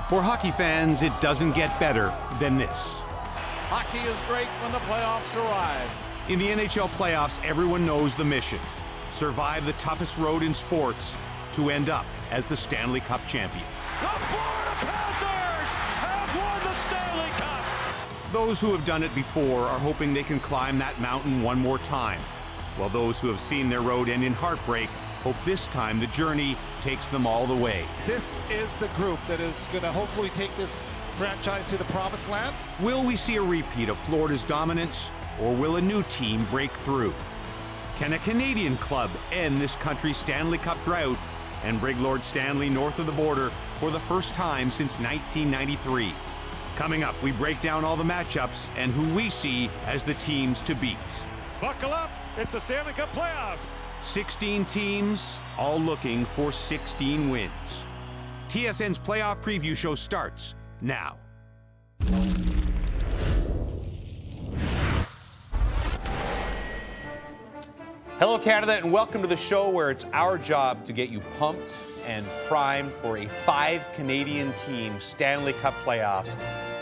For hockey fans, it doesn't get better than this. Hockey is great when the playoffs arrive. In the NHL playoffs, everyone knows the mission. Survive the toughest road in sports to end up as the Stanley Cup champion. The Florida Panthers have won the Stanley Cup. Those who have done it before are hoping they can climb that mountain one more time, while those who have seen their road end in heartbreak hope this time the journey takes them all the way. This is the group that is going to hopefully take this franchise to the promised land. Will we see a repeat of Florida's dominance, or will a new team break through? Can a Canadian club end this country's Stanley Cup drought and bring Lord Stanley north of the border for the first time since 1993? Coming up, we break down all the matchups and who we see as the teams to beat. Buckle up, it's the Stanley Cup playoffs. 16 teams, all looking for 16 wins. TSN's playoff preview show starts now. Hello, Canada, and welcome to the show where it's our job to get you pumped and primed for a 5 Canadian team Stanley Cup playoffs,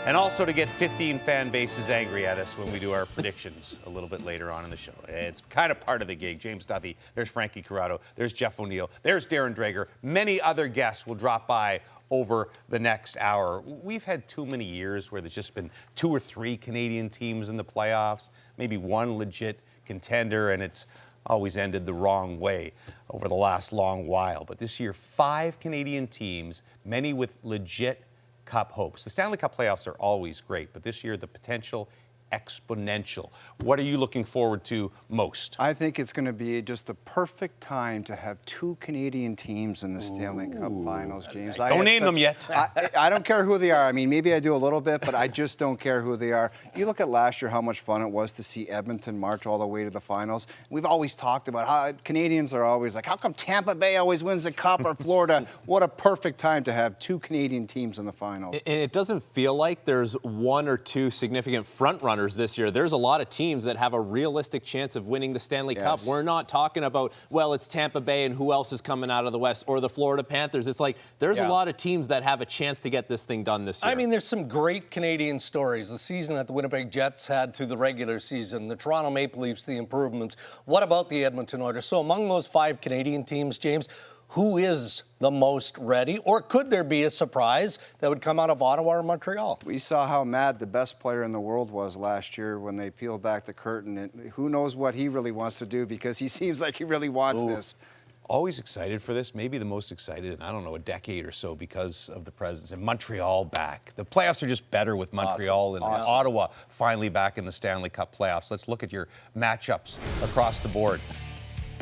and also to get 15 fan bases angry at us when we do our predictions a little bit later on in the show. It's kind of part of the gig. James Duffy, there's Frankie Corrado, there's Jeff O'Neill, there's Darren Drager. Many other guests will drop by over the next hour. We've had too many years where there's just been 2 or 3 Canadian teams in the playoffs, maybe one legit contender, and it's always ended the wrong way over the last long while. But this year, 5 Canadian teams, many with legit Cup hopes. The Stanley Cup playoffs are always great, but this year the potential exponential. What are you looking forward to most? I think it's going to be just the perfect time to have 2 Canadian teams in the Stanley Cup Finals, James. Don't name them yet. I don't care who they are. I mean, maybe I do a little bit, but I just don't care who they are. You look at last year, how much fun it was to see Edmonton march all the way to the finals. We've always talked about how Canadians are always like, how come Tampa Bay always wins the Cup or Florida? What a perfect time to have 2 Canadian teams in the finals. And it doesn't feel like there's 1 or 2 significant front runners this year. There's a lot of teams that have a realistic chance of winning the Stanley Cup. We're not talking about, well, it's Tampa Bay and who else is coming out of the West, or the Florida Panthers. It's like there's a lot of teams that have a chance to get this thing done this year. I mean, there's some great Canadian stories. The season that the Winnipeg Jets had through the regular season, the Toronto Maple Leafs, the improvements. What about the Edmonton Oilers? So among those 5 Canadian teams, James, who is the most ready? Or could there be a surprise that would come out of Ottawa or Montreal? We saw how mad the best player in the world was last year when they peeled back the curtain. And who knows what he really wants to do, because he seems like he really wants this. Always excited for this, maybe the most excited in, I don't know, a decade or so because of the presence. And Montreal back. The playoffs are just better with Montreal and Ottawa finally back in the Stanley Cup playoffs. Let's look at your matchups across the board.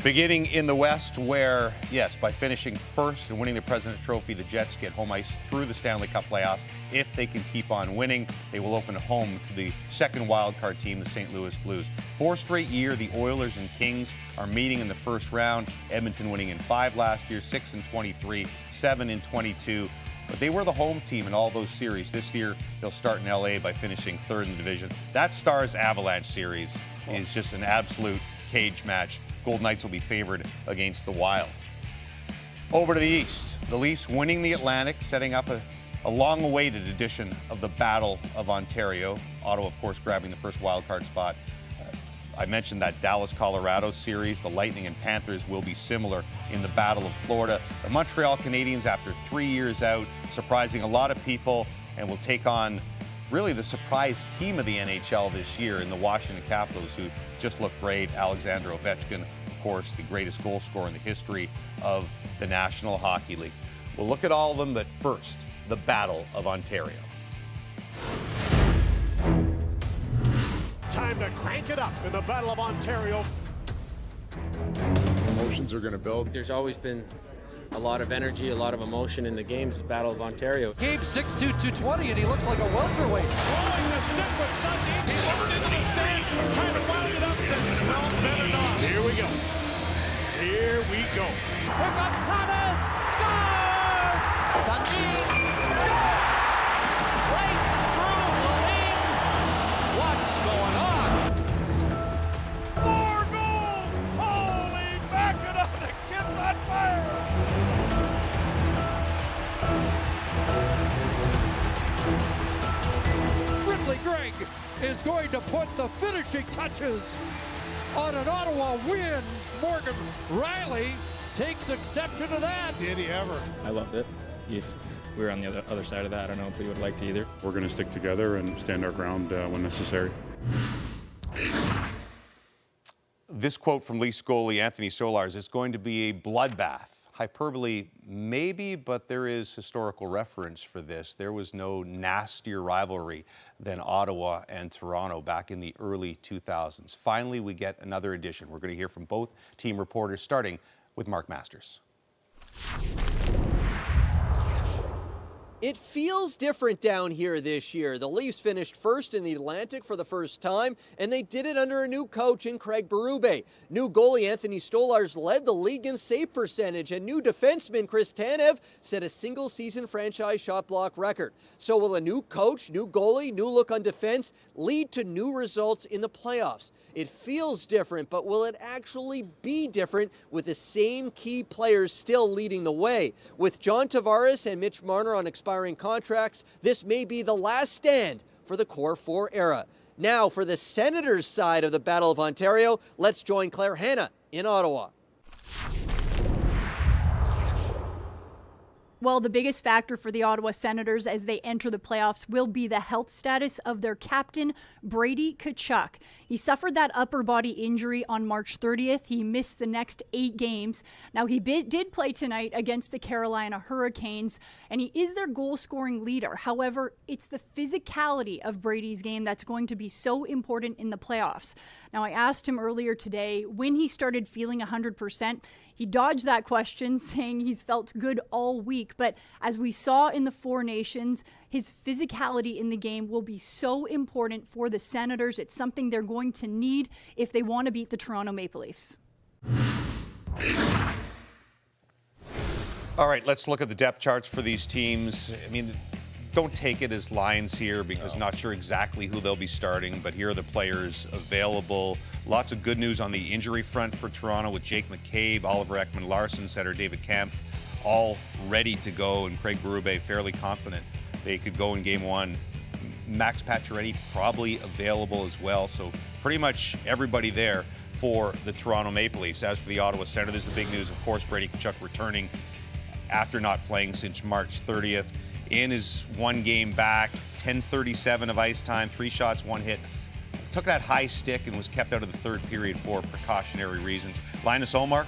Beginning in the West, where, yes, by finishing first and winning the President's Trophy, the Jets get home ice through the Stanley Cup playoffs. If they can keep on winning, they will open home to the second wildcard team, the St. Louis Blues. 4 straight year, the Oilers and Kings are meeting in the first round. Edmonton winning in 5 last year, 6 in 23, 7 in 22. But they were the home team in all those series. This year, they'll start in LA by finishing 3rd in the division. That Stars-Avalanche series is just an absolute cage match. Golden Knights will be favored against the Wild. Over to the East, the Leafs winning the Atlantic, setting up a long-awaited edition of the Battle of Ontario. Ottawa, of course, grabbing the first wildcard spot. I mentioned that Dallas-Colorado series. The Lightning and Panthers will be similar in the Battle of Florida. The Montreal Canadiens, after 3 years out, surprising a lot of people, and will take on really the surprise team of the NHL this year in the Washington Capitals, who just looked great. Alexander Ovechkin, of course, the greatest goal scorer in the history of the National Hockey League. We'll look at all of them, but first, the Battle of Ontario. Time to crank it up in the Battle of Ontario. Emotions are going to build. There's always been a lot of energy, a lot of emotion in the games, Battle of Ontario. Gabe 6'2", 220, and he looks like a welterweight. Throwing the stick with Sundin. He looks into the stand, trying to wound it up. Says, no, better not. Here we go. Here we go. Here comes Thomas. Scores! Sundin scores! Right through the lane. What's going on? 4 goals! Holy mackerel! The kid's on fire! put the finishing touches on an Ottawa win. Morgan Riley takes exception to that. Did he ever? I loved it. If we were on the other side of that, I don't know if we would like to either. We're going to stick together and stand our ground when necessary. This quote from Leafs goalie Anthony Solars: "It's going to be a bloodbath." Hyperbole, maybe, but there is historical reference for this. There was no nastier rivalry than Ottawa and Toronto back in the early 2000s. Finally, we get another edition. We're going to hear from both team reporters, starting with Mark Masters. It feels different down here this year. The Leafs finished first in the Atlantic for the first time, and they did it under a new coach in Craig Berube. New goalie Anthony Stolarz led the league in save percentage, and new defenseman Chris Tanev set a single-season franchise shot block record. So will a new coach, new goalie, new look on defense lead to new results in the playoffs? It feels different, but will it actually be different with the same key players still leading the way? With John Tavares and Mitch Marner on expiring contracts, this may be the last stand for the Core 4 era. Now, for the Senators' side of the Battle of Ontario, let's join Claire Hanna in Ottawa. Well, the biggest factor for the Ottawa Senators as they enter the playoffs will be the health status of their captain, Brady Tkachuk. He suffered that upper body injury on March 30th. He missed the next 8 games. Now, he did play tonight against the Carolina Hurricanes, and he is their goal-scoring leader. However, it's the physicality of Brady's game that's going to be so important in the playoffs. Now, I asked him earlier today when he started feeling 100%. He dodged that question, saying he's felt good all week. But as we saw in the Four Nations, his physicality in the game will be so important for the Senators. It's something they're going to need if they want to beat the Toronto Maple Leafs. All right, let's look at the depth charts for these teams. I mean, don't take it as lines here because not sure exactly who they'll be starting, but here are the players available. Lots of good news on the injury front for Toronto with Jake McCabe, Oliver Ekman-Larsson, center David Kampf, all ready to go, and Craig Berube fairly confident they could go in game 1. Max Pacioretty probably available as well, so pretty much everybody there for the Toronto Maple Leafs. As for the Ottawa Senators, the big news, of course, Brady Tkachuk returning after not playing since March 30th. In his 1 game back, 10:37 of ice time, 3 shots, 1 hit. Took that high stick and was kept out of the third period for precautionary reasons. Linus Ullmark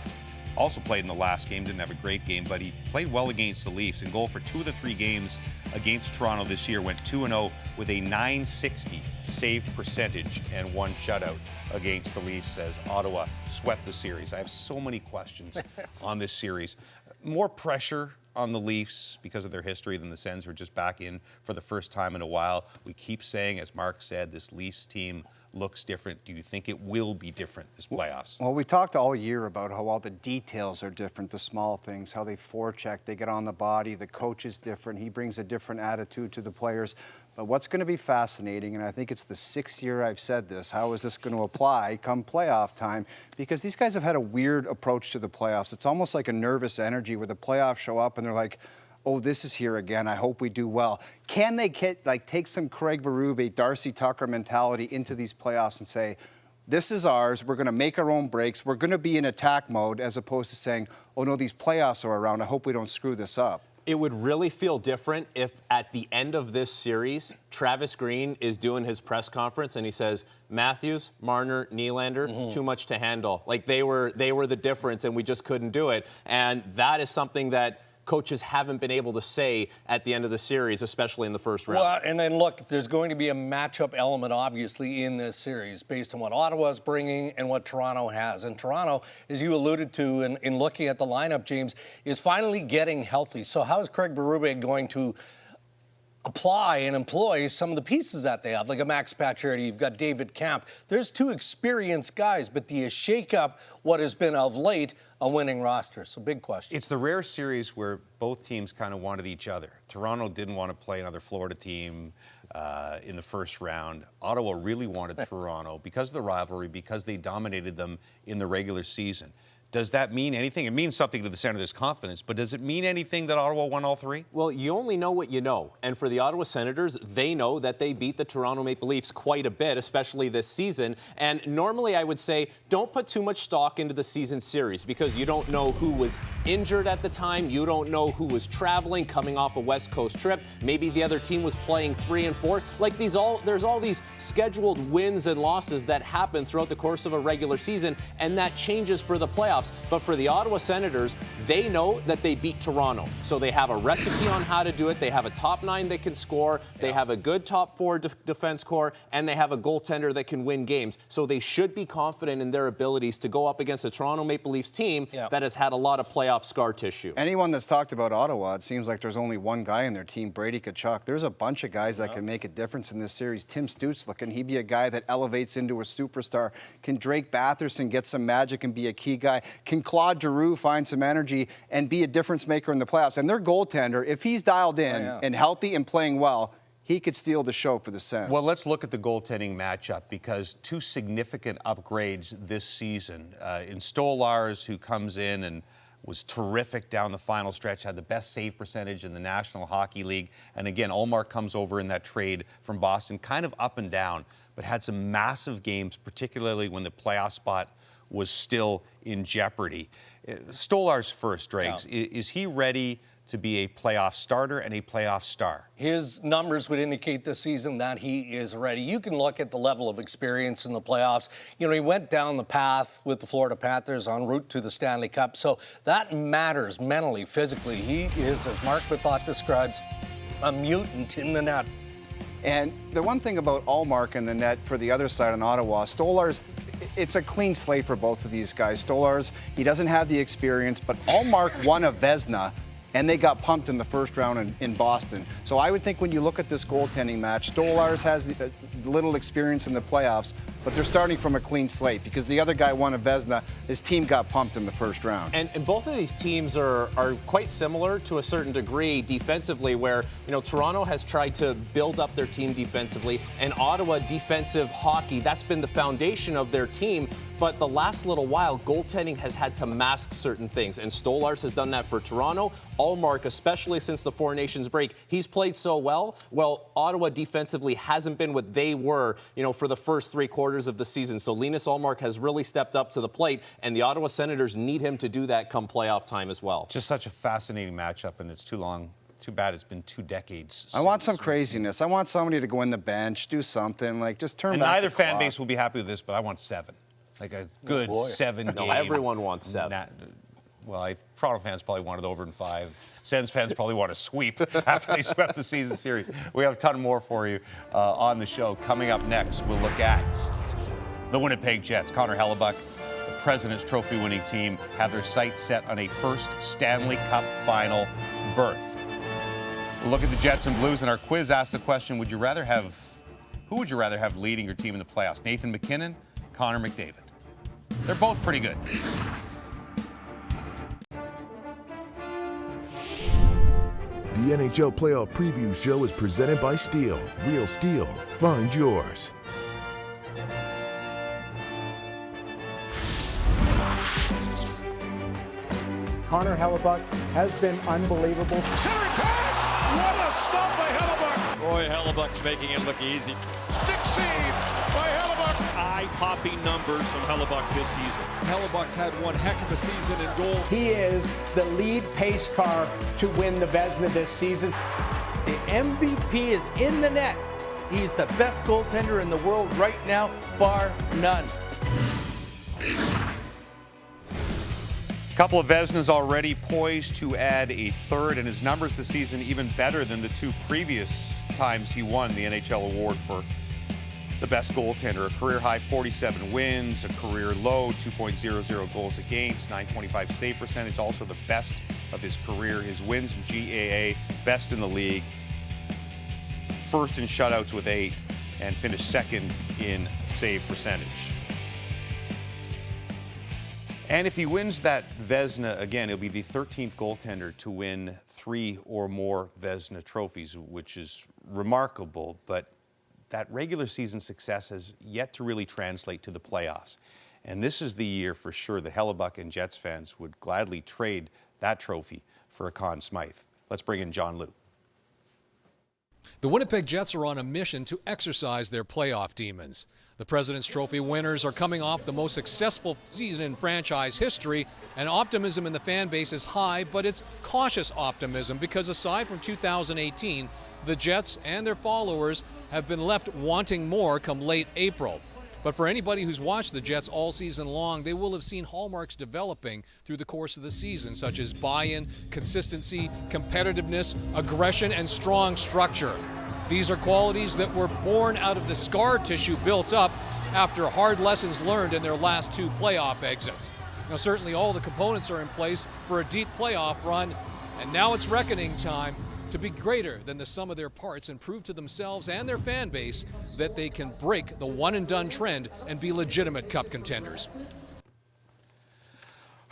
also played in the last game, didn't have a great game, but he played well against the Leafs. In goal for 2 of the 3 games against Toronto this year, went 2-0 with a .960 save percentage and 1 shutout against the Leafs as Ottawa swept the series. I have so many questions on this series. More pressure on the Leafs because of their history than the Sens, were just back in for the first time in a while. We keep saying, as Mark said, this Leafs team looks different. Do you think it will be different this playoffs? Well, we talked all year about how all the details are different, the small things, how they forecheck, they get on the body, the coach is different, he brings a different attitude to the players. But what's going to be fascinating, and I think it's the 6th year I've said this, how is this going to apply come playoff time? Because these guys have had a weird approach to the playoffs. It's almost like a nervous energy where the playoffs show up and they're like, oh, this is here again. I hope we do well. Can they take some Craig Berube, Darcy Tucker mentality into these playoffs and say, this is ours, we're going to make our own breaks, we're going to be in attack mode, as opposed to saying, oh, no, these playoffs are around, I hope we don't screw this up? It would really feel different if at the end of this series, Travis Green is doing his press conference and he says, Matthews, Marner, Nylander, too much to handle. Like they were the difference and we just couldn't do it. And that is something that coaches haven't been able to say at the end of the series, especially in the first round. Well, and then look, there's going to be a matchup element, obviously, in this series based on what Ottawa's bringing and what Toronto has. And Toronto, as you alluded to in looking at the lineup, James, is finally getting healthy. So how is Craig Berube going to apply and employ some of the pieces that they have, like a Max Pacioretty, you've got David Kampf. There's 2 experienced guys, but do you shake up what has been of late a winning roster? So big question. It's the rare series where both teams kind of wanted each other. Toronto didn't want to play another Florida team in the first round. Ottawa really wanted Toronto because of the rivalry, because they dominated them in the regular season. Does that mean anything? It means something to the Senators' confidence, but does it mean anything that Ottawa won all three? Well, you only know what you know. And for the Ottawa Senators, they know that they beat the Toronto Maple Leafs quite a bit, especially this season. And normally I would say don't put too much stock into the season series because you don't know who was injured at the time. You don't know who was traveling, coming off a West Coast trip. Maybe the other team was playing 3 and 4. Like there's all these scheduled wins and losses that happen throughout the course of a regular season, and that changes for the playoffs. But for the Ottawa Senators, they know that they beat Toronto. So they have a recipe on how to do it. They have a top 9 that can score. They have a good top 4 defense core, and they have a goaltender that can win games. So they should be confident in their abilities to go up against a Toronto Maple Leafs team that has had a lot of playoff scar tissue. Anyone that's talked about Ottawa, it seems like there's only one guy in their team, Brady Tkachuk. There's a bunch of guys that can make a difference in this series. Tim Stützle, can he be a guy that elevates into a superstar? Can Drake Batherson get some magic and be a key guy? Can Claude Giroux find some energy and be a difference maker in the playoffs? And their goaltender, if he's dialed in and healthy and playing well, he could steal the show for the Sens. Well, let's look at the goaltending matchup because 2 significant upgrades this season. In Stolarz, who comes in and was terrific down the final stretch, had the best save percentage in the National Hockey League. And again, Ullmark comes over in that trade from Boston, kind of up and down, but had some massive games, particularly when the playoff spot was still in jeopardy. Stolarz first, Dregs. Is he ready to be a playoff starter and a playoff star? His numbers would indicate this season that he is ready. You can look at the level of experience in the playoffs. You know, he went down the path with the Florida Panthers en route to the Stanley Cup, so that matters mentally, physically. He is, as Mark Bethot describes, a mutant in the net. And the one thing about Ullmark in the net for the other side in Ottawa, Stolarz, it's a clean slate for both of these guys. Stolarz, he doesn't have the experience, but Ullmark won a Vezina, and they got pumped in the first round in Boston. So I would think when you look at this goaltending match, Stolarz has the little experience in the playoffs, but they're starting from a clean slate because the other guy won a Vezina. His team got pumped in the first round. And both of these teams are quite similar to a certain degree defensively, where, you know, Toronto has tried to build up their team defensively, and Ottawa defensive hockey, that's been the foundation of their team. But the last little while, goaltending has had to mask certain things, and Stolarz has done that for Toronto. Ullmark, especially since the Four Nations break, he's played so well. Well, Ottawa defensively hasn't been what they were, you know, for the first 3 quarters of the season. So Linus Ullmark has really stepped up to the plate, and the Ottawa Senators need him to do that come playoff time as well. Just such a fascinating matchup, and it's too long. Too bad it's been 2 decades. I want some craziness. I want somebody to go in the bench, do something, like just turn back neither the clock. fan base will be happy with this, but I want 7. Like a good 7-game. No, everyone wants 7. Toronto fans probably wanted over in 5. Sens fans probably want to sweep after they swept the season series. We have a ton more for you on the show. Coming up next, we'll look at the Winnipeg Jets. Connor Hellebuck, the President's Trophy winning team, have their sights set on a first Stanley Cup final berth. We'll look at the Jets and Blues, and our quiz asks the question, who would you rather have leading your team in the playoffs? Nathan McKinnon, Connor McDavid. They're both pretty good. The NHL Playoff Preview Show is presented by Steel. Real Steel. Find yours. Connor Hellebuck has been unbelievable. Center pass! What a stop by Hellebuck! Boy, Hellebuck's making it look easy. Stick save by Hellebuck! Eye-popping numbers from Hellebuck this season. Hellebuck's had one heck of a season in goal. He is the lead pace car to win the Vezina this season. The MVP is in the net. He's the best goaltender in the world right now, bar none. Couple of Vezinas already poised to add a third, and his numbers this season even better than the 2 previous times he won the NHL award for the best goaltender. A career-high 47 wins, a career low 2.00 goals against, .925 save percentage, also the best of his career. His wins in GAA, best in the league. First in shutouts with 8, and finished second in save percentage. And if he wins that Vezina again, he'll be the 13th goaltender to win 3 or more Vezina trophies, which is remarkable. But that regular season success has yet to really translate to the playoffs. And this is the year for sure the Hellebuck and Jets fans would gladly trade that trophy for a Conn Smythe. Let's bring in John Liu. The Winnipeg Jets are on a mission to exercise their playoff demons. The President's Trophy winners are coming off the most successful season in franchise history, and optimism in the fan base is high, but it's cautious optimism because aside from 2018, the Jets and their followers have been left wanting more come late April. But for anybody who's watched the Jets all season long, they will have seen hallmarks developing through the course of the season, such as buy-in, consistency, competitiveness, aggression, and strong structure. These are qualities that were born out of the scar tissue built up after hard lessons learned in their last 2 playoff exits. Now, certainly all the components are in place for a deep playoff run, and now it's reckoning time to be greater than the sum of their parts and prove to themselves and their fan base that they can break the one-and-done trend and be legitimate Cup contenders.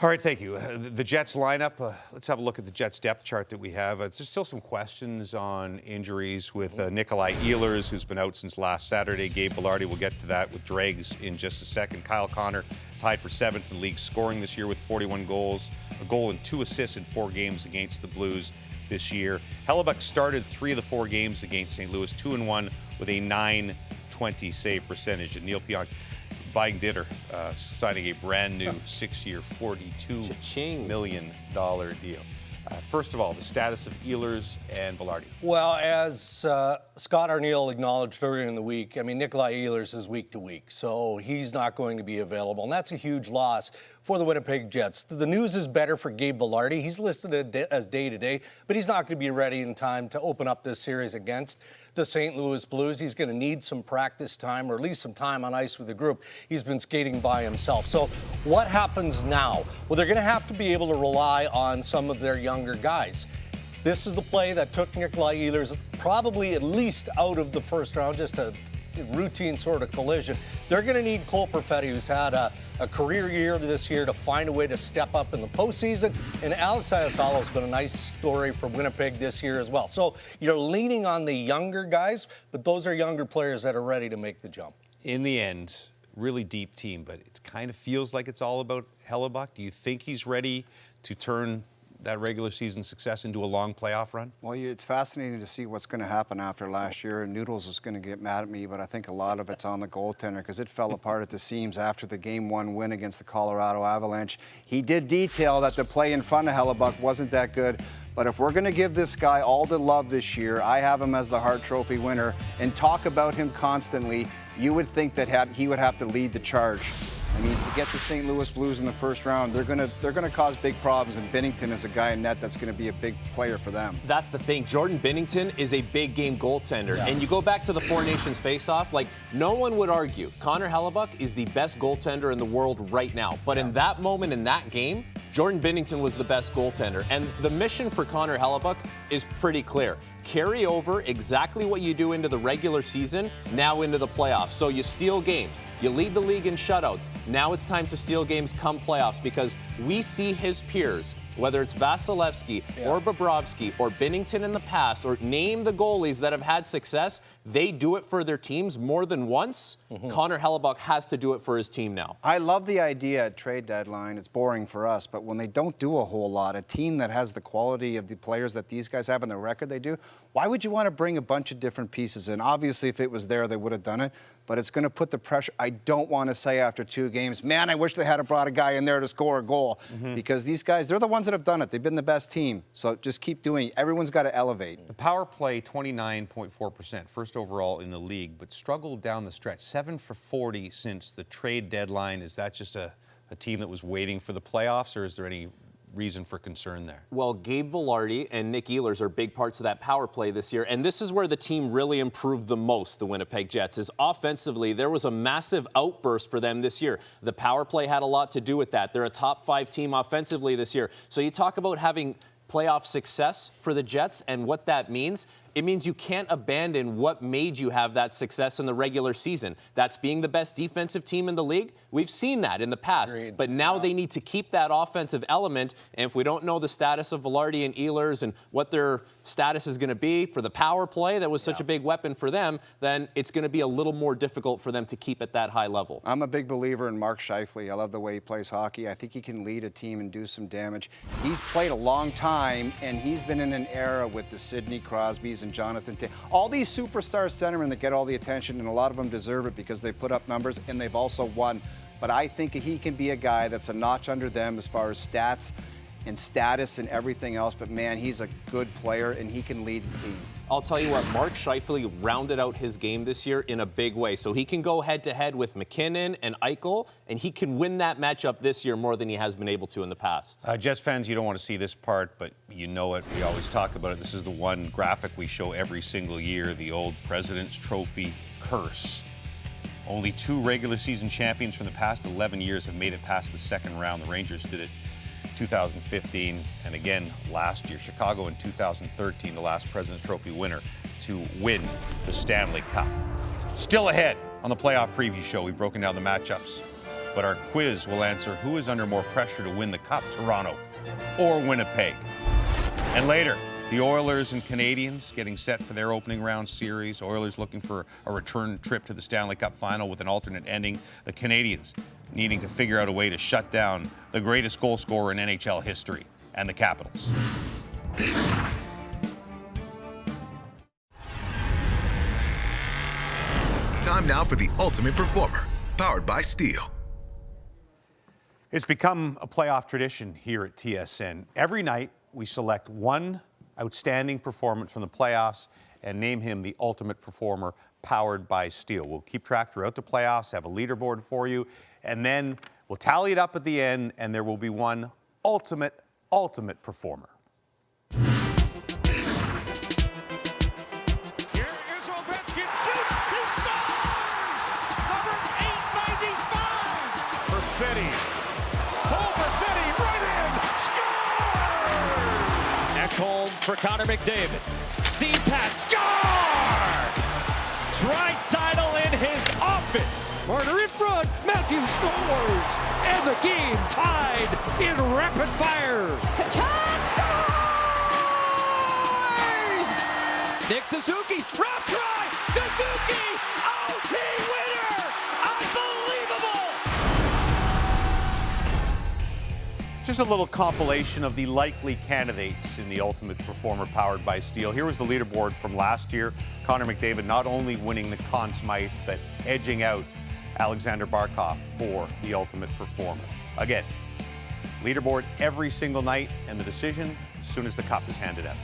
All right, thank you. The Jets lineup, let's have a look at the Jets depth chart that we have. There's still some questions on injuries with Nikolai Ehlers, who's been out since last Saturday. Gabe Vilardi, we'll get to that with Dregs in just a second. Kyle Connor tied for 7th in league scoring this year with 41 goals, a goal and 2 assists in 4 games against the Blues this year. Hellebuck started 3 of the 4 games against St. Louis, 2-1 with a .920 save percentage. And Neil Pionk buying dinner, signing a brand new 6-year, $42 million deal. First of all, the status of Ehlers and Vilardi. Well, as Scott Arniel acknowledged earlier in the week, I mean, Nikolai Ehlers is week to week, so he's not going to be available, and that's a huge loss for the Winnipeg Jets. The news is better for Gabe Vilardi. He's listed as day-to-day, but he's not going to be ready in time to open up this series against the St. Louis Blues. He's going to need some practice time, or at least some time on ice with the group. He's been skating by himself. So what happens now? Well, they're going to have to be able to rely on some of their younger guys. This is the play that took Nikolai Ehlers probably at least out of the first round, just a routine sort of collision. They're going to need Cole Perfetti, who's had a career year this year, to find a way to step up in the postseason. And Alex Iafallo has been a nice story for Winnipeg this year as well. So you're leaning on the younger guys, but those are younger players that are ready to make the jump. In the end, really deep team, but it kind of feels like it's all about Hellebuck. Do you think he's ready to turn that regular season success into a long playoff run? Well, it's fascinating to see what's going to happen after last year. Noodles is going to get mad at me, but I think a lot of it's on the goaltender because it fell apart at the seams after the Game 1 win against the Colorado Avalanche. He did detail that the play in front of Hellebuck wasn't that good. But if we're going to give this guy all the love this year, I have him as the Hart Trophy winner, and talk about him constantly, you would think that he would have to lead the charge. I mean, to get the St. Louis Blues in the first round, they're gonna cause big problems, and Binnington is a guy in net that's going to be a big player for them. That's the thing. Jordan Binnington is a big game goaltender. Yeah. And you go back to the Four Nations face-off, like, no one would argue Connor Hellebuck is the best goaltender in the world right now. But in that moment, in that game, Jordan Binnington was the best goaltender. And the mission for Connor Hellebuck is pretty clear. Carry over exactly what you do into the regular season, now into the playoffs. So you steal games. You lead the league in shutouts. Now it's time to steal games come playoffs, because we see his peers, whether it's Vasilevsky or Bobrovsky or Binnington in the past, or name the goalies that have had success, they do it for their teams more than once. Connor Hellebuck has to do it for his team now. I love the idea at trade deadline. It's boring for us, but when they don't do a whole lot, a team that has the quality of the players that these guys have and the record they do, why would you want to bring a bunch of different pieces in? Obviously, if it was there, they would have done it, but it's going to put the pressure. I don't want to say after 2 games, man, I wish they had brought a guy in there to score a goal, because these guys, they're the ones that have done it. They've been the best team, so just keep doing it. Everyone's got to elevate. The power play, 29.4%, first overall in the league, but struggled down the stretch. 7 for 40 since the trade deadline. Is that just a team that was waiting for the playoffs, or is there any reason for concern there? Well, Gabe Vilardi and Nick Ehlers are big parts of that power play this year, and this is where the team really improved the most, the Winnipeg Jets, is offensively. There was a massive outburst for them this year. The power play had a lot to do with that. They're a top 5 team offensively this year. So you talk about having playoff success for the Jets and what that means. it means you can't abandon what made you have that success in the regular season. That's being the best defensive team in the league. We've seen that in the past. Agreed. But now they need to keep that offensive element. And if we don't know the status of Velarde and Ehlers and what their status is going to be for the power play that was such a big weapon for them, then it's going to be a little more difficult for them to keep at that high level. I'm a big believer in Mark Scheifele. I love the way he plays hockey. I think he can lead a team and do some damage. He's played a long time, and he's been in an era with the Sidney Crosbys and Jonathan Taylor. All these superstar centermen that get all the attention, and a lot of them deserve it because they put up numbers and they've also won. But I think he can be a guy that's a notch under them as far as stats and status and everything else. But, man, he's a good player, and he can lead the team. I'll tell you what, Mark Scheifele rounded out his game this year in a big way. So he can go head-to-head with McKinnon and Eichel, and he can win that matchup this year more than he has been able to in the past. Jets fans, you don't want to see this part, but you know it. We always talk about it. This is the one graphic we show every single year, the old President's Trophy curse. Only 2 regular season champions from the past 11 years have made it past the second round. The Rangers did it 2015, and again last year. Chicago in 2013, the last President's Trophy winner to win the Stanley Cup. Still ahead on the playoff preview show, we've broken down the matchups, but our quiz will answer who is under more pressure to win the Cup, Toronto or Winnipeg. And later, the Oilers and Canadiens getting set for their opening round series. Oilers looking for a return trip to the Stanley Cup final with an alternate ending. The Canadiens needing to figure out a way to shut down the greatest goal scorer in NHL history and the Capitals. Time now for the Ultimate Performer, powered by Steel. It's become a playoff tradition here at TSN. Every night, we select one outstanding performance from the playoffs and name him the Ultimate Performer, powered by Steel. We'll keep track throughout the playoffs, have a leaderboard for you, and then we'll tally it up at the end, and there will be one ultimate performer. Here is Ovechkin, shoots, he scores! Number 895! Perfetti. Cole Perfetti, right in, score! Ekholm for Connor McDavid. Seam pass, score! Draisaitl in his office. Marner in front, Matthews scores, and the game tied in rapid fire. Kachuk scores! Nick Suzuki, rob try, Suzuki, OT winner! Unbelievable! Just a little compilation of the likely candidates in the Ultimate Performer powered by Steel. Here was the leaderboard from last year. Connor McDavid not only winning the Conn Smythe, but edging out Alexander Barkov for the Ultimate Performer. Again, leaderboard every single night, and the decision as soon as the cup is handed out.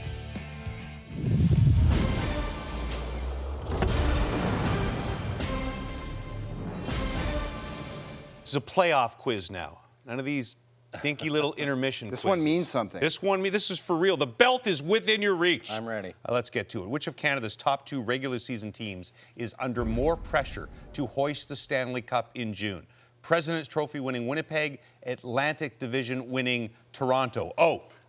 This is a playoff quiz now. None of these dinky little intermission This quizzes. one means something. This is for real. The belt is within your reach. I'm ready. Let's get to it. Which of Canada's top 2 regular season teams is under more pressure to hoist the Stanley Cup in June? President's Trophy winning Winnipeg, Atlantic Division winning Toronto.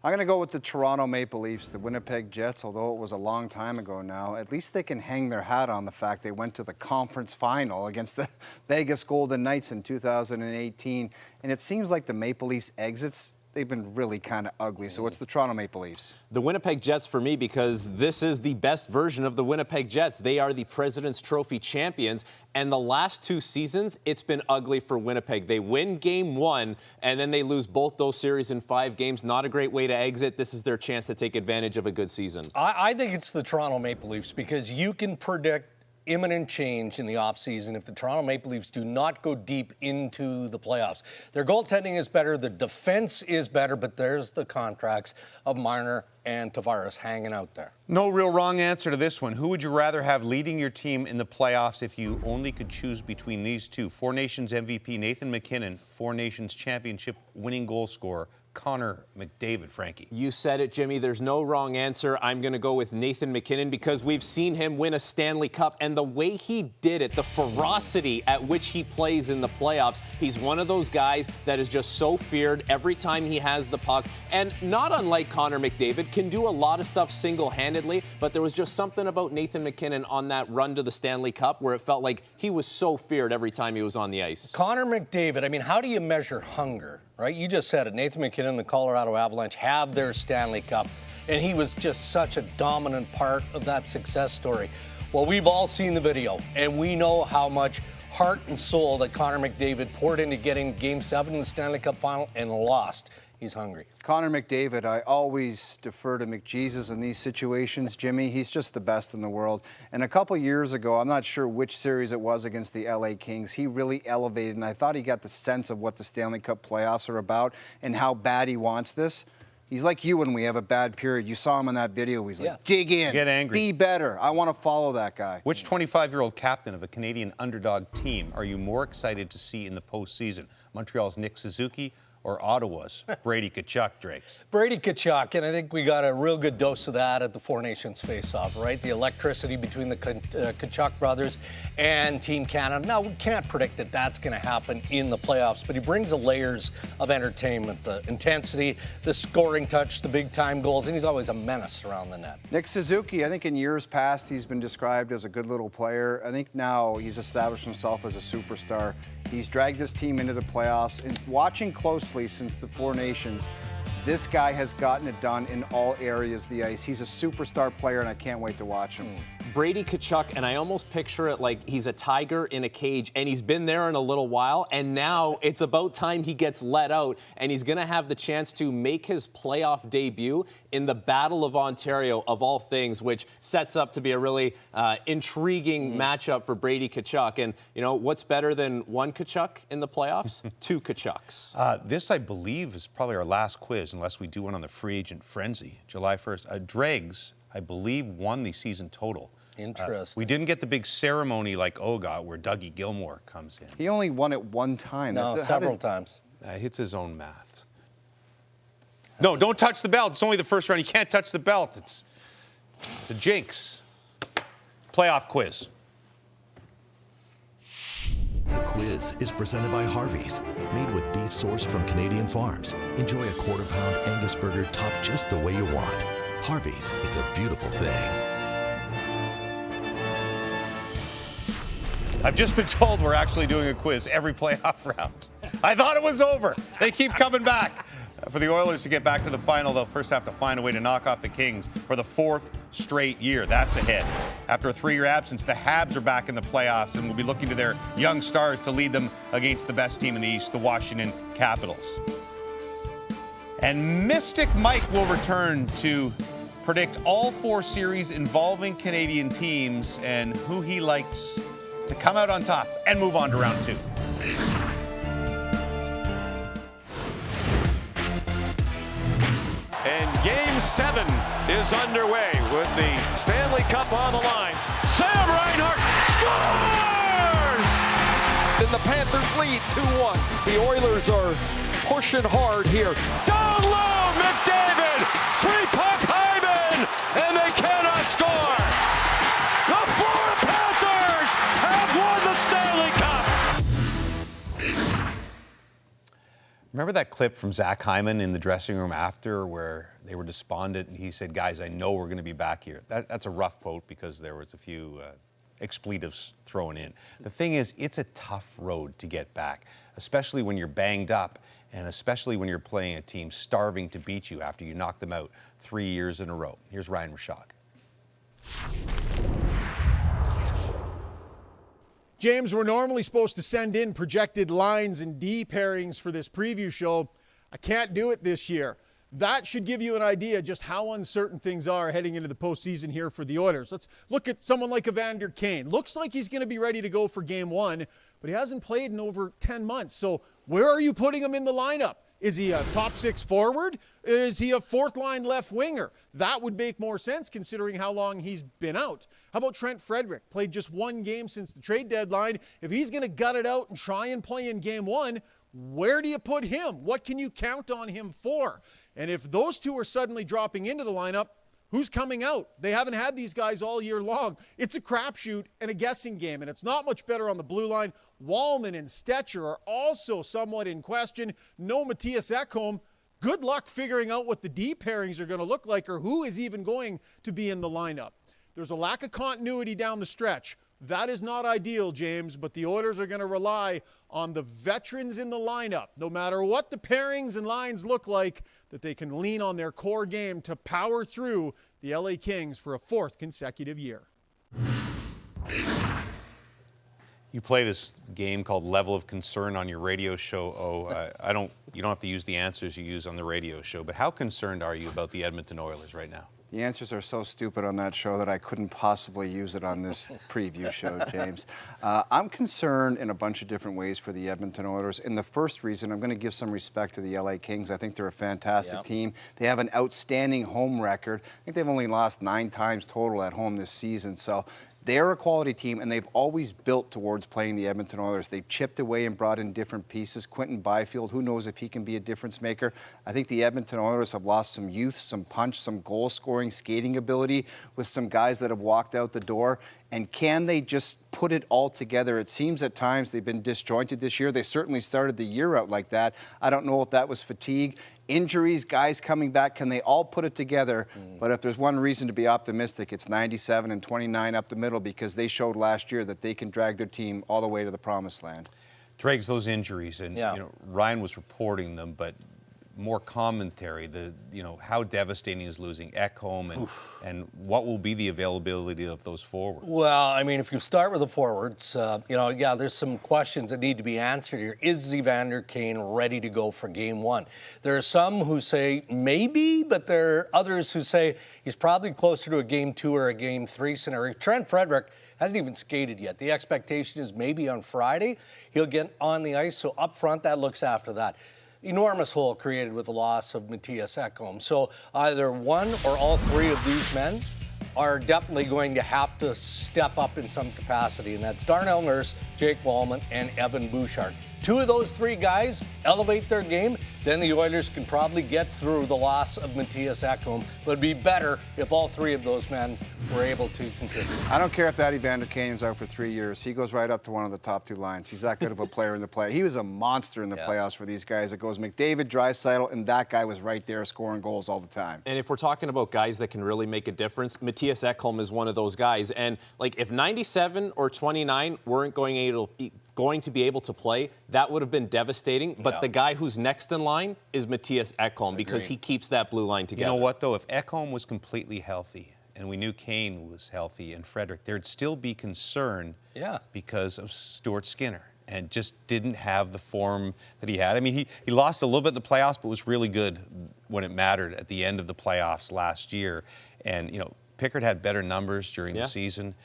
I'm going to go with the Toronto Maple Leafs, the Winnipeg Jets, although it was a long time ago now. At least they can hang their hat on the fact they went to the conference final against the Vegas Golden Knights in 2018. And it seems like the Maple Leafs exits, they've been really kind of ugly. So it's the Toronto Maple Leafs. The Winnipeg Jets for me, because this is the best version of the Winnipeg Jets. They are the President's Trophy champions, and the last 2 seasons, it's been ugly for Winnipeg. They win game 1, and then they lose both those series in 5 games. Not a great way to exit. This is their chance to take advantage of a good season. I think it's the Toronto Maple Leafs because you can predict imminent change in the offseason if the Toronto Maple Leafs do not go deep into the playoffs. Their goaltending is better, the defense is better, but there's the contracts of Marner and Tavares hanging out there. No real wrong answer to this one. Who would you rather have leading your team in the playoffs if you only could choose between these two? 4 Nations MVP Nathan McKinnon, 4 Nations championship winning goal scorer Connor McDavid, Frankie? You said it, Jimmy. There's no wrong answer. I'm going to go with Nathan MacKinnon because we've seen him win a Stanley Cup, and the way he did it, the ferocity at which he plays in the playoffs, he's one of those guys that is just so feared every time he has the puck. And not unlike Connor McDavid, can do a lot of stuff single-handedly, but there was just something about Nathan MacKinnon on that run to the Stanley Cup where it felt like he was so feared every time he was on the ice. Connor McDavid, I mean, how do you measure hunger, right? You just said it. Nathan MacKinnon and the Colorado Avalanche have their Stanley Cup, and he was just such a dominant part of that success story. Well, we've all seen the video, and we know how much heart and soul that Connor McDavid poured into getting Game 7 in the Stanley Cup final and lost. He's hungry. Connor McDavid, I always defer to McJesus in these situations, Jimmy. He's just the best in the world. And a couple years ago, I'm not sure which series it was against the LA Kings, he really elevated, and I thought he got the sense of what the Stanley Cup playoffs are about and how bad he wants this. He's like you when we have a bad period. You saw him in that video. He's like, dig in. Get angry. Be better. I want to follow that guy. Which 25-year-old captain of a Canadian underdog team are you more excited to see in the postseason? Montreal's Nick Suzuki or Ottawa's Brady Tkachuk, Drakes? Brady Tkachuk, and I think we got a real good dose of that at the Four Nations face-off, right? The electricity between the Tkachuk brothers and Team Canada. Now, we can't predict that that's going to happen in the playoffs, but he brings the layers of entertainment, the intensity, the scoring touch, the big-time goals, and he's always a menace around the net. Nick Suzuki, I think in years past he's been described as a good little player. I think now he's established himself as a superstar. He's dragged his team into the playoffs. And watching closely since the Four Nations, this guy has gotten it done in all areas of the ice. He's a superstar player, and I can't wait to watch him. Brady Tkachuk, and I almost picture it like he's a tiger in a cage, and he's been there in a little while, and now it's about time he gets let out, and he's going to have the chance to make his playoff debut in the Battle of Ontario, of all things, which sets up to be a really intriguing matchup for Brady Tkachuk. And, you know, what's better than one Tkachuk in the playoffs? Two Tkachuks. This, I believe, is probably our last quiz, unless we do one on the free agent frenzy, July 1st. Dregs, I believe, won the season total. Interesting. We didn't get the big ceremony like Oga, where Dougie Gilmour comes in. He only won it one time. No, several times. Hits his own math. No, don't touch the belt. It's only the first round. You can't touch the belt. It's a jinx. Playoff quiz. The quiz is presented by Harvey's, made with beef sourced from Canadian farms. Enjoy a quarter-pound Angus burger topped just the way you want. Harvey's, it's a beautiful thing. I've just been told we're actually doing a quiz every playoff round. I thought it was over. They keep coming back. For the Oilers to get back to the final, they'll first have to find a way to knock off the Kings for the fourth straight year. That's a hit. After a 3-year absence, the Habs are back in the playoffs and will be looking to their young stars to lead them against the best team in the East, the Washington Capitals. And Mystic Mike will return to predict all 4 series involving Canadian teams and who he likes to come out on top and move on to round 2. And Game 7 is underway with the Stanley Cup on the line. Sam Reinhart scores! And the Panthers lead 2-1. The Oilers are pushing hard here. Down low, McDavid! 3-puck Hyman! And they cannot score! The Florida Panthers have won the Stanley Cup! Remember that clip from Zach Hyman in the dressing room after where they were despondent and he said, guys, I know we're going to be back here. That's a rough quote because there was a few expletives thrown in. The thing is, it's a tough road to get back, especially when you're banged up and especially when you're playing a team starving to beat you after you knock them out 3 years in a row. Here's Ryan Rishaug. James, we're normally supposed to send in projected lines and D pairings for this preview show. I can't do it this year. That should give you an idea just how uncertain things are heading into the postseason here for the Oilers. Let's look at someone like Evander Kane. Looks like he's going to be ready to go for Game 1, but he hasn't played in over 10 months. So where are you putting him in the lineup? Is he a top 6 forward? Is he a 4th-line left winger? That would make more sense considering how long he's been out. How about Trent Frederick? Played just 1 game since the trade deadline. If he's going to gut it out and try and play in Game 1, Where do you put him? What can you count on him for? And if those two are suddenly dropping into the lineup, who's coming out? They haven't had these guys all year long. It's a crapshoot and a guessing game, and it's not much better on the blue line. Wallman and Stetcher are also somewhat in question. No Matthias Ekholm. Good luck figuring out what the D pairings are going to look like or who is even going to be in the lineup. There's a lack of continuity down the stretch. That is not ideal, James, but the Oilers are going to rely on the veterans in the lineup, no matter what the pairings and lines look like, that they can lean on their core game to power through the LA Kings for a 4th consecutive year. You play this game called Level of Concern on your radio show. You don't have to use the answers you use on the radio show, but how concerned are you about the Edmonton Oilers right now? The answers are so stupid on that show that I couldn't possibly use it on this preview show, James. I'm concerned in a bunch of different ways for the Edmonton Oilers. And the first reason, I'm going to give some respect to the LA Kings. I think they're a fantastic team. They have an outstanding home record. I think they've only lost 9 times total at home this season. So they're a quality team, and they've always built towards playing the Edmonton Oilers. They've chipped away and brought in different pieces. Quentin Byfield, who knows if he can be a difference maker. I think the Edmonton Oilers have lost some youth, some punch, some goal-scoring, skating ability with some guys that have walked out the door. And can they just put it all together? It seems at times they've been disjointed this year. They certainly started the year out like that. I don't know if that was fatigue, injuries, guys coming back. Can they all put it together? But if there's one reason to be optimistic, it's 97 and 29 up the middle, because they showed last year that they can drag their team all the way to the promised land. Dregs, those injuries, and Ryan was reporting them, but more commentary, how devastating is losing Ekholm, and what will be the availability of those forwards? Well, I mean, if you start with the forwards, there's some questions that need to be answered here. Is Evander Kane ready to go for Game 1? There are some who say maybe, but there are others who say he's probably closer to a Game 2 or a Game 3 scenario. Trent Frederick hasn't even skated yet. The expectation is maybe on Friday he'll get on the ice, so up front that looks after that. Enormous hole created with the loss of Matthias Ekholm. So either one or all 3 of these men are definitely going to have to step up in some capacity, and that's Darnell Nurse, Jake Wallman, and Evan Bouchard. 2 of those 3 guys elevate their game, then the Oilers can probably get through the loss of Matthias Ekholm. But it'd be better if all 3 of those men were able to contribute. I don't care if that Evander Kane's out for 3 years. He goes right up to one of the top 2 lines. He's that good of a player in the play. He was a monster in the playoffs for these guys. It goes McDavid, Draisaitl, and that guy was right there scoring goals all the time. And if we're talking about guys that can really make a difference, Matthias Ekholm is one of those guys. And if 97 or 29 weren't going to be able to play, that would have been devastating. But the guy who's next in line is Matthias Ekholm, because he keeps that blue line together. You know what, though? If Ekholm was completely healthy and we knew Kane was healthy and Frederick, there'd still be concern because of Stuart Skinner and just didn't have the form that he had. I mean, he lost a little bit in the playoffs, but was really good when it mattered at the end of the playoffs last year. And, Pickard had better numbers during the season.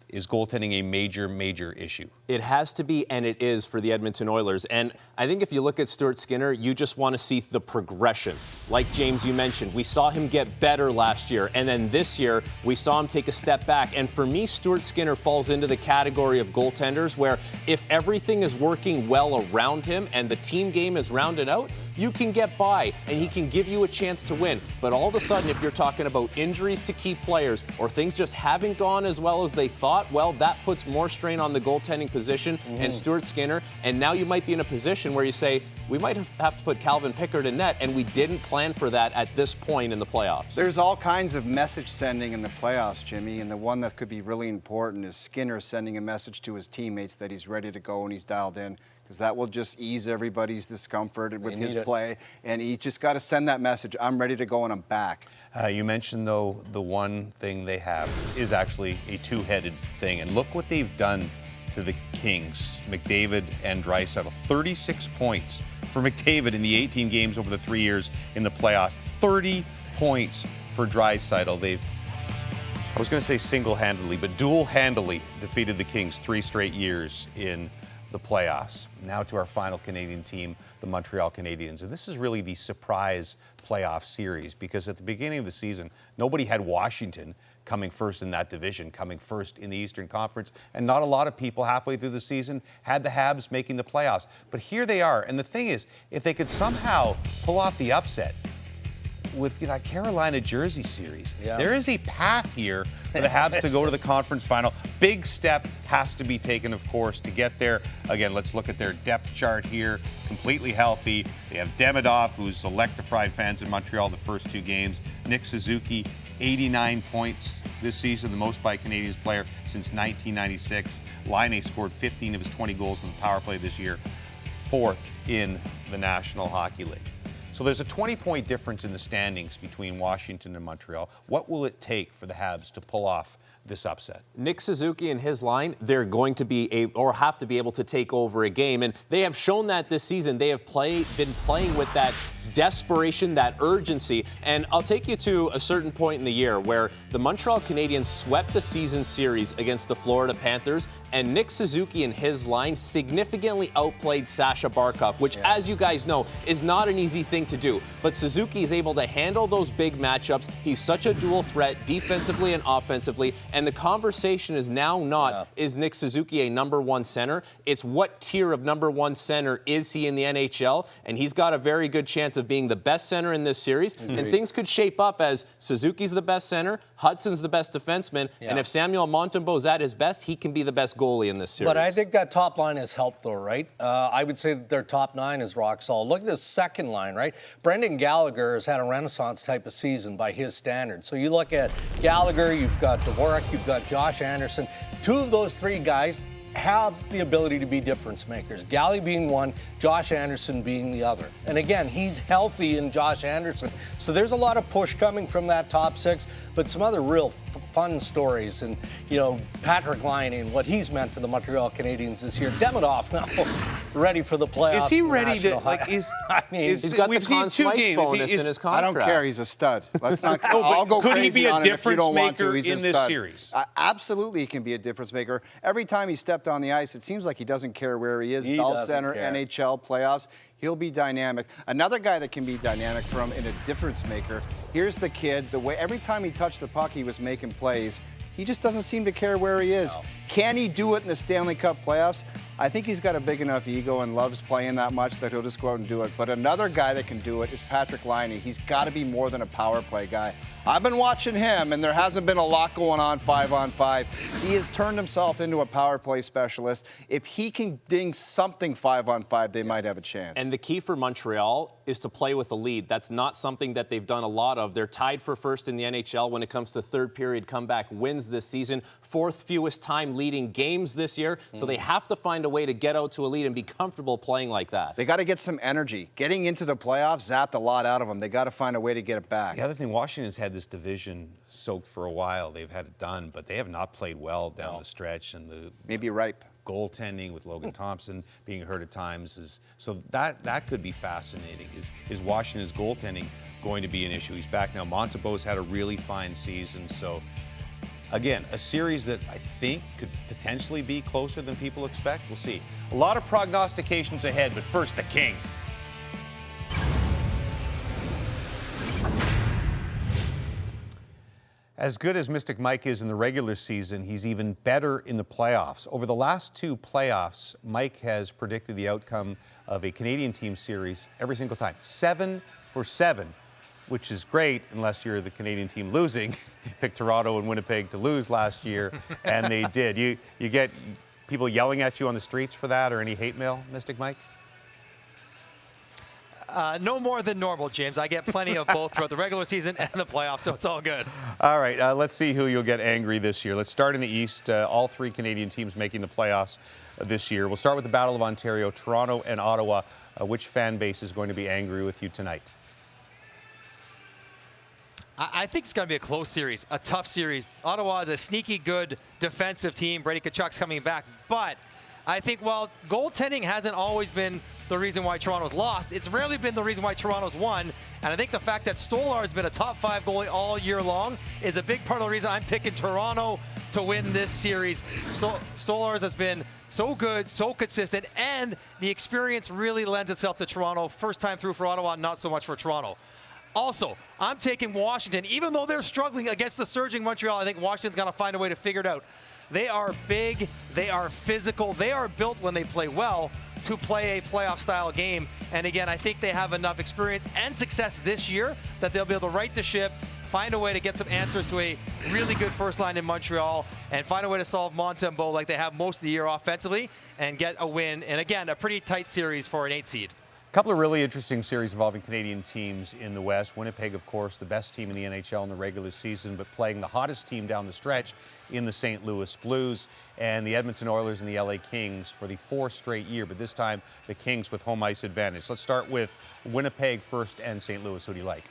Is goaltending a major, major issue? It has to be, and it is for the Edmonton Oilers. And I think if you look at Stuart Skinner, you just want to see the progression. Like James, you mentioned, we saw him get better last year, and then this year, we saw him take a step back. And for me, Stuart Skinner falls into the category of goaltenders where if everything is working well around him and the team game is rounded out, you can get by, and he can give you a chance to win. But all of a sudden, if you're talking about injuries to key players or things just haven't gone as well as they thought, well, that puts more strain on the goaltending position and Stuart Skinner. And now you might be in a position where you say, we might have to put Calvin Pickard in net, and we didn't plan for that at this point in the playoffs. There's all kinds of message sending in the playoffs, Jimmy, and the one that could be really important is Skinner sending a message to his teammates that he's ready to go and he's dialed in, because that will just ease everybody's discomfort with his play. And he just got to send that message. I'm ready to go and I'm back. You mentioned, though, the one thing they have is actually a 2-headed thing. And look what they've done to the Kings, McDavid and Draisaitl. 36 points for McDavid in the 18 games over the 3 years in the playoffs. 30 points for Draisaitl. They've, I was going to say single-handedly, but dual-handedly defeated the Kings 3 straight years in the playoffs. Now to our final Canadian team, the Montreal Canadiens. And this is really the surprise playoff series because at the beginning of the season, nobody had Washington coming first in that division, coming first in the Eastern Conference. And not a lot of people halfway through the season had the Habs making the playoffs. But here they are. And the thing is, if they could somehow pull off the upset with Carolina Jersey series, there is a path here for the Habs to go to the conference final. Big step has to be taken, of course, to get there. Again, let's look at their depth chart here. Completely healthy. They have Demidov, who's electrified fans in Montreal the first 2 games. Nick Suzuki, 89 points this season, the most by a Canadiens player since 1996. Laine scored 15 of his 20 goals in the power play this year, 4th in the National Hockey League. So there's a 20-point difference in the standings between Washington and Montreal. What will it take for the Habs to pull off this upset? Nick Suzuki and his line, they're going to be have to be able to take over a game, and they have shown that this season. They have been playing with that desperation, that urgency, and I'll take you to a certain point in the year where the Montreal Canadiens swept the season series against the Florida Panthers, and Nick Suzuki and his line significantly outplayed Sasha Barkov, which, as you guys know, is not an easy thing to do. But Suzuki is able to handle those big matchups. He's such a dual threat defensively and offensively, and the conversation is now not, is Nick Suzuki a number 1 center? It's what tier of number 1 center is he in the NHL? And he's got a very good chance of being the best center in this series. Agreed. And things could shape up as Suzuki's the best center, Hudson's the best defenseman, and if Samuel Montembeault's at his best, he can be the best goalie in this series. But I think that top line has helped, though, right? I would say that their top 9 is rock solid. Look at this second line, right? Brendan Gallagher has had a renaissance type of season by his standards. So you look at Gallagher, you've got Dvorak, you've got Josh Anderson. 2 of those 3 guys have the ability to be difference makers. Gally being one, Josh Anderson being the other. And again, he's healthy in Josh Anderson. So there's a lot of push coming from that top 6, but some other real fun stories. And, Patrick Laine and what he's meant to the Montreal Canadiens this year. Demidov now ready for the playoffs. Is he ready to, he's got we've the seen 2 games. bonus in his contract. I don't care. He's a stud. Let's not. I'll go could he crazy be a on it if you difference don't want to. maker He's in a this stud. series? Absolutely, he can be a difference maker. Every time he stepped on the ice, it seems like he doesn't care where he is. Bell Center, NHL, playoffs. He'll be dynamic. Another guy that can be dynamic from in a difference maker. Here's the kid. The way every time he touched the puck, he was making plays. He just doesn't seem to care where he is. No. Can he do it in the Stanley Cup playoffs? I think he's got a big enough ego and loves playing that much that he'll just go out and do it. But another guy that can do it is Patrick Laine. He's got to be more than a power play guy. I've been watching him, and there hasn't been a lot going on 5-on-5. He has turned himself into a power play specialist. If he can ding something 5-on-5, they might have a chance. And the key for Montreal is to play with a lead. That's not something that they've done a lot of. They're tied for first in the NHL when it comes to third period comeback wins this season. 4th fewest time leading games this year. So they have to find a way to get out to a lead and be comfortable playing like that. They got to get some energy. Getting into the playoffs zapped a lot out of them. They got to find a way to get it back. The other thing, Washington's had this division soaked for a while. They've had it done, but they have not played well down the stretch. And the maybe ripe goaltending with Logan Thompson being hurt at times is so that could be fascinating. Is Washington's goaltending going to be an issue? He's back now. Montembeault's had a really fine season, so. Again, a series that I think could potentially be closer than people expect. We'll see. A lot of prognostications ahead, but first, the King. As good as Mystic Mike is in the regular season, he's even better in the playoffs. Over the last 2 playoffs, Mike has predicted the outcome of a Canadian team series every single time. 7 for 7. Which is great unless you're the Canadian team losing. Picked Toronto and Winnipeg to lose last year, and they did. You get people yelling at you on the streets for that, or any hate mail, Mystic Mike? No more than normal, James. I get plenty of both throughout the regular season and the playoffs, so it's all good. All right, let's see who you'll get angry this year. Let's start in the East. All 3 Canadian teams making the playoffs this year. We'll start with the Battle of Ontario, Toronto and Ottawa. Which fan base is going to be angry with you tonight? I think it's going to be a close series, a tough series. Ottawa is a sneaky good defensive team. Brady Tkachuk's coming back. But I think while goaltending hasn't always been the reason why Toronto's lost, it's rarely been the reason why Toronto's won. And I think the fact that Stolar's been a top 5 goalie all year long is a big part of the reason I'm picking Toronto to win this series. Stolarz has been so good, so consistent, and the experience really lends itself to Toronto. First time through for Ottawa, not so much for Toronto. Also, I'm taking Washington. Even though they're struggling against the surging Montreal, I think Washington's got to find a way to figure it out. They are big, they are physical, they are built when they play well to play a playoff-style game. And again, I think they have enough experience and success this year that they'll be able to right the ship, find a way to get some answers to a really good first line in Montreal, and find a way to solve Montembeault like they have most of the year offensively, and get a win. And again, a pretty tight series for an 8 seed. A couple of really interesting series involving Canadian teams in the West. Winnipeg, of course, the best team in the NHL in the regular season, but playing the hottest team down the stretch in the St. Louis Blues, and the Edmonton Oilers and the LA Kings for the 4th straight year, but this time the Kings with home ice advantage. Let's start with Winnipeg first and St. Louis. Who do you like?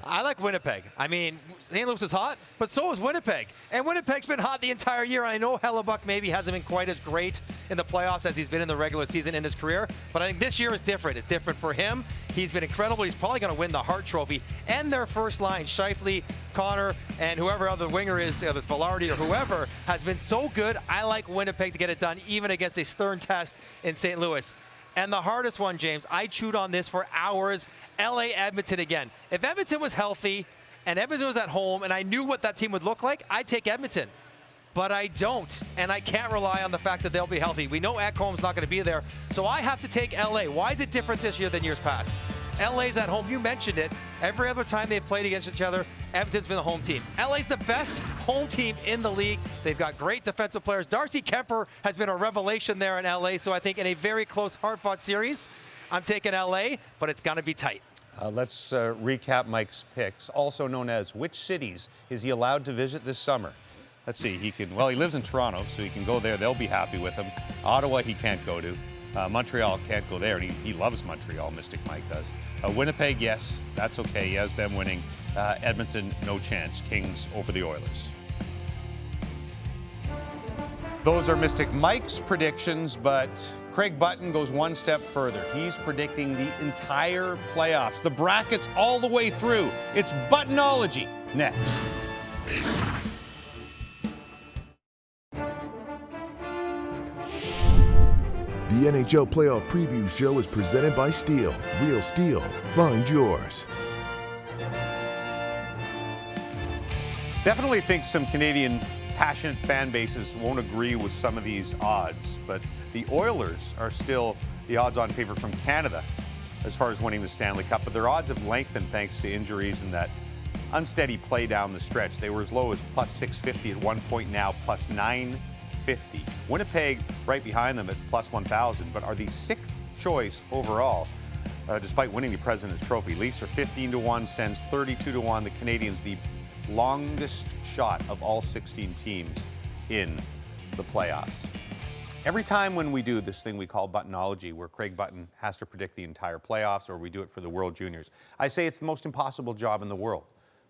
I like Winnipeg. I mean, St. Louis is hot, but so is Winnipeg. And Winnipeg's been hot the entire year. I know Hellebuck maybe hasn't been quite as great in the playoffs as he's been in the regular season in his career, but I think this year is different. It's different for him. He's been incredible. He's probably going to win the Hart Trophy. And their first line, Scheifele, Connor, and whoever other winger is, with Velarde or whoever, has been so good. I like Winnipeg to get it done, even against a stern test in St. Louis. And the hardest one, James, I chewed on this for hours. LA Edmonton again. If Edmonton was healthy and Edmonton was at home and I knew what that team would look like, I'd take Edmonton. But I don't, and I can't rely on the fact that they'll be healthy. We know Ekholm's not going to be there, so I have to take LA. Why is it different this year than years past? LA's at home. You mentioned it. Every other time they've played against each other, Edmonton's been the home team. LA's the best home team in the league. They've got great defensive players. Darcy Kemper has been a revelation there in LA, so I think in a very close, hard-fought series, I'm taking LA, but it's going to be tight. Let's recap Mike's picks. Also known as, which cities is he allowed to visit this summer? Let's see. He lives in Toronto, so he can go there. They'll be happy with him. Ottawa, he can't go to. Montreal can't go there, and he loves Montreal, Mystic Mike does. Winnipeg, yes, that's okay. He has them winning. Edmonton, no chance. Kings over the Oilers. Those are Mystic Mike's predictions, but Craig Button goes one step further. He's predicting the entire playoffs, the brackets all the way through. It's Buttonology next. The NHL Playoff Preview Show is presented by Steel. Real Steel. Find yours. Definitely think some Canadian passionate fan bases won't agree with some of these odds, but the Oilers are still the odds-on favorite from Canada as far as winning the Stanley Cup, but their odds have lengthened thanks to injuries and that unsteady play down the stretch. They were as low as plus 650 at one point, now plus 950. Winnipeg right behind them at plus 1,000, but are the 6th choice overall, despite winning the President's Trophy. Leafs are 15-1, Sens 32-1. The Canadiens, the longest shot of all 16 teams in the playoffs. Every time when we do this thing we call Buttonology, where Craig Button has to predict the entire playoffs, or we do it for the World Juniors, I say it's the most impossible job in the world.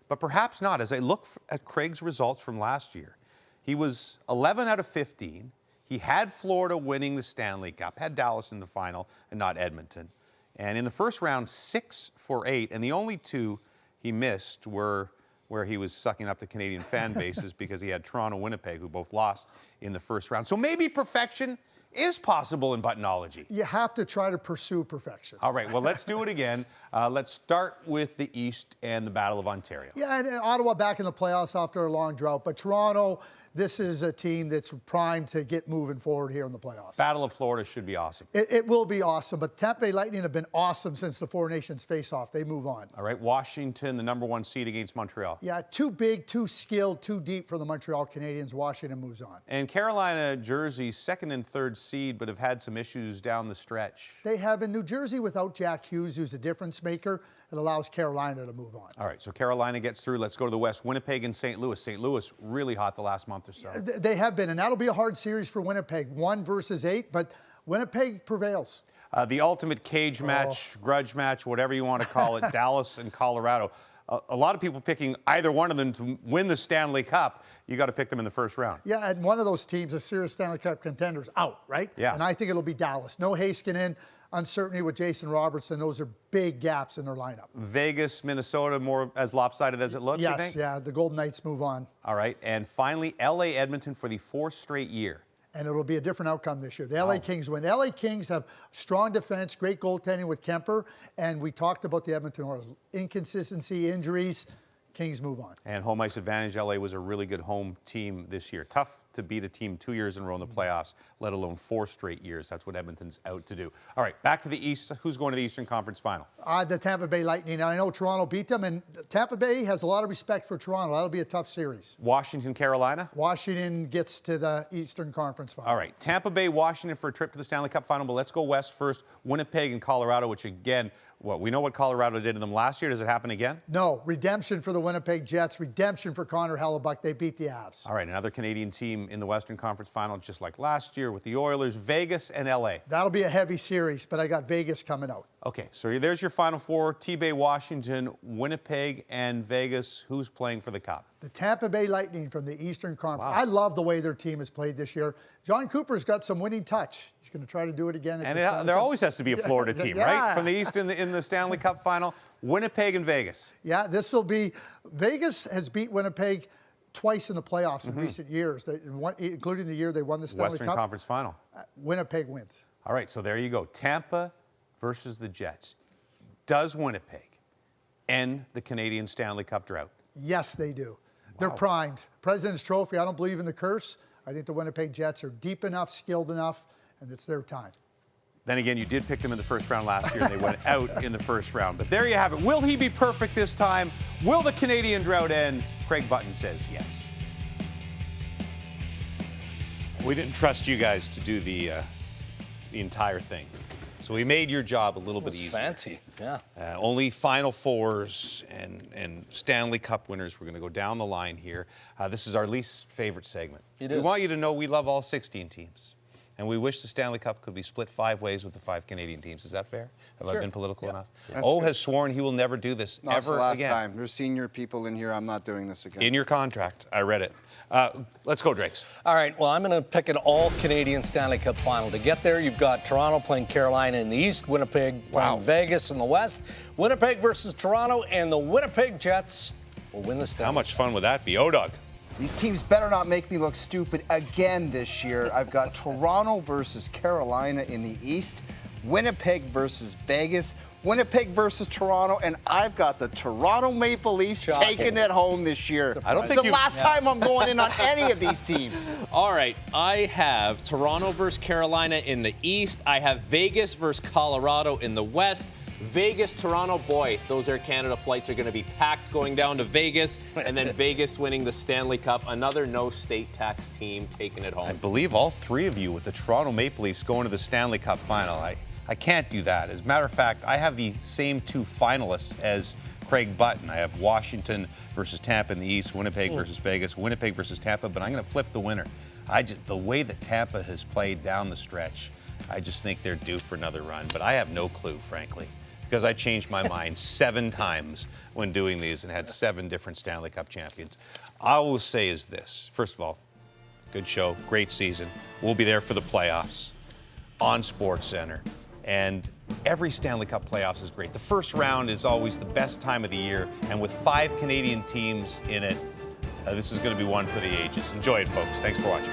But perhaps not. As I look at Craig's results from last year, he was 11 out of 15. He had Florida winning the Stanley Cup, had Dallas in the final and not Edmonton. And in the first round, 6 for 8. And the only 2 he missed were where he was sucking up the Canadian fan bases because he had Toronto, Winnipeg, who both lost in the first round. So maybe perfection is possible in Buttonology. You have to try to pursue perfection. All right, well, let's do it again. Let's start with the East and the Battle of Ontario. Yeah, and Ottawa back in the playoffs after a long drought, but Toronto, this is a team that's primed to get moving forward here in the playoffs. Battle of Florida should be awesome. It will be awesome, but Tampa Bay Lightning have been awesome since the Four Nations face-off. They move on. All right, Washington, the #1 seed against Montreal. Yeah, too big, too skilled, too deep for the Montreal Canadiens. Washington moves on. And Carolina, Jersey, 2nd and 3rd seed, but have had some issues down the stretch. They have in New Jersey without Jack Hughes, who's a difference maker. It allows Carolina to move on. All right, so Carolina gets through. Let's go to the West. Winnipeg and St. Louis. St. Louis really hot the last month or so. They have been, and that'll be a hard series for Winnipeg. 1 versus 8, but Winnipeg prevails. The ultimate cage match, grudge match, whatever you want to call it, Dallas and Colorado. A lot of people picking either one of them to win the Stanley Cup. You got to pick them in the first round. Yeah, and one of those teams, a serious Stanley Cup contenders, out, right? Yeah. And I think it'll be Dallas. No Heiskanen. uncertainty with Jason Robertson. Those are big gaps in their lineup. Vegas, Minnesota, more as lopsided as it looks, you think? Yes, yeah, the Golden Knights move on. All right, and finally, LA, Edmonton for the 4th straight year. And it'll be a different outcome this year. The LA Kings win. The LA Kings have strong defense, great goaltending with Kemper, and we talked about the Edmonton Oilers. Inconsistency, injuries, Kings move on. And home ice advantage, LA was a really good home team this year. Tough to beat a team 2 years in a row in the playoffs, let alone 4 straight years. That's what Edmonton's out to do. All right, back to the East. Who's going to the Eastern Conference Final? The Tampa Bay Lightning. Now, I know Toronto beat them, and Tampa Bay has a lot of respect for Toronto. That'll be a tough series. Washington, Carolina? Washington gets to the Eastern Conference Final. All right, Tampa Bay, Washington for a trip to the Stanley Cup Final, but let's go west first. Winnipeg and Colorado, which again, we know what Colorado did to them last year. Does it happen again? No. Redemption for the Winnipeg Jets. Redemption for Connor Hellebuck. They beat the Avs. All right, another Canadian team in the Western Conference Final, just like last year with the Oilers, Vegas and LA. That'll be a heavy series, but I got Vegas coming out. Okay, so there's your Final Four. T-Bay, Washington, Winnipeg, and Vegas. Who's playing for the Cup? The Tampa Bay Lightning from the Eastern Conference. Wow. I love the way their team has played this year. John Cooper's got some winning touch. He's going to try to do it again. And there always has to be a Florida team, right? From the East in the Stanley Cup Final. Winnipeg and Vegas. Yeah, this will be... Vegas has beat Winnipeg twice in the playoffs in recent years, including the year they won the Stanley Cup. Western Conference Final. Winnipeg wins. All right, so there you go. Tampa versus the Jets. Does Winnipeg end the Canadian Stanley Cup drought? Yes, they do. Wow. They're primed. President's Trophy, I don't believe in the curse. I think the Winnipeg Jets are deep enough, skilled enough, and it's their time. Then again, you did pick them in the first round last year, and they went out in the first round. But there you have it. Will he be perfect this time? Will the Canadian drought end? Craig Button says yes. We didn't trust you guys to do the entire thing. So we made your job a little bit easier. Fancy, yeah. Only Final Fours and Stanley Cup winners. We're going to go down the line here. This is our least favorite segment. We want you to know we love all 16 teams. And we wish the Stanley Cup could be split 5 ways with the 5 Canadian teams. Is that fair? Have I been political enough? Has sworn he will never do this ever again. That's the last time. There's senior people in here. I'm not doing this again. In your contract. I read it. Let's go, Drakes. All right. Well, I'm going to pick an all-Canadian Stanley Cup final. To get there, you've got Toronto playing Carolina in the East, Winnipeg playing Vegas in the West, Winnipeg versus Toronto, and the Winnipeg Jets will win the Stanley Cup. How much fun would that be? O-Dog. These teams better not make me look stupid again this year. I've got Toronto versus Carolina in the East, Winnipeg versus Vegas, Winnipeg versus Toronto, and I've got the Toronto Maple Leafs taking it home this year. I don't think it's the last time I'm going in on any of these teams. All right, I have Toronto versus Carolina in the East. I have Vegas versus Colorado in the West. Vegas, Toronto, boy, those Air Canada flights are going to be packed going down to Vegas, and then Vegas winning the Stanley Cup. Another no state tax team taking it home. I believe all 3 of you with the Toronto Maple Leafs going to the Stanley Cup Final. I can't do that. As a matter of fact, I have the same 2 finalists as Craig Button. I have Washington versus Tampa in the East, Winnipeg versus Vegas, Winnipeg versus Tampa, but I'm going to flip the winner. The way that Tampa has played down the stretch, I just think they're due for another run, but I have no clue, frankly. Because I changed my mind 7 times when doing these and had 7 different Stanley Cup champions. I will say is this. First of all, good show, great season. We'll be there for the playoffs on SportsCenter. And every Stanley Cup playoffs is great. The first round is always the best time of the year. And with 5 Canadian teams in it, this is going to be one for the ages. Enjoy it, folks. Thanks for watching.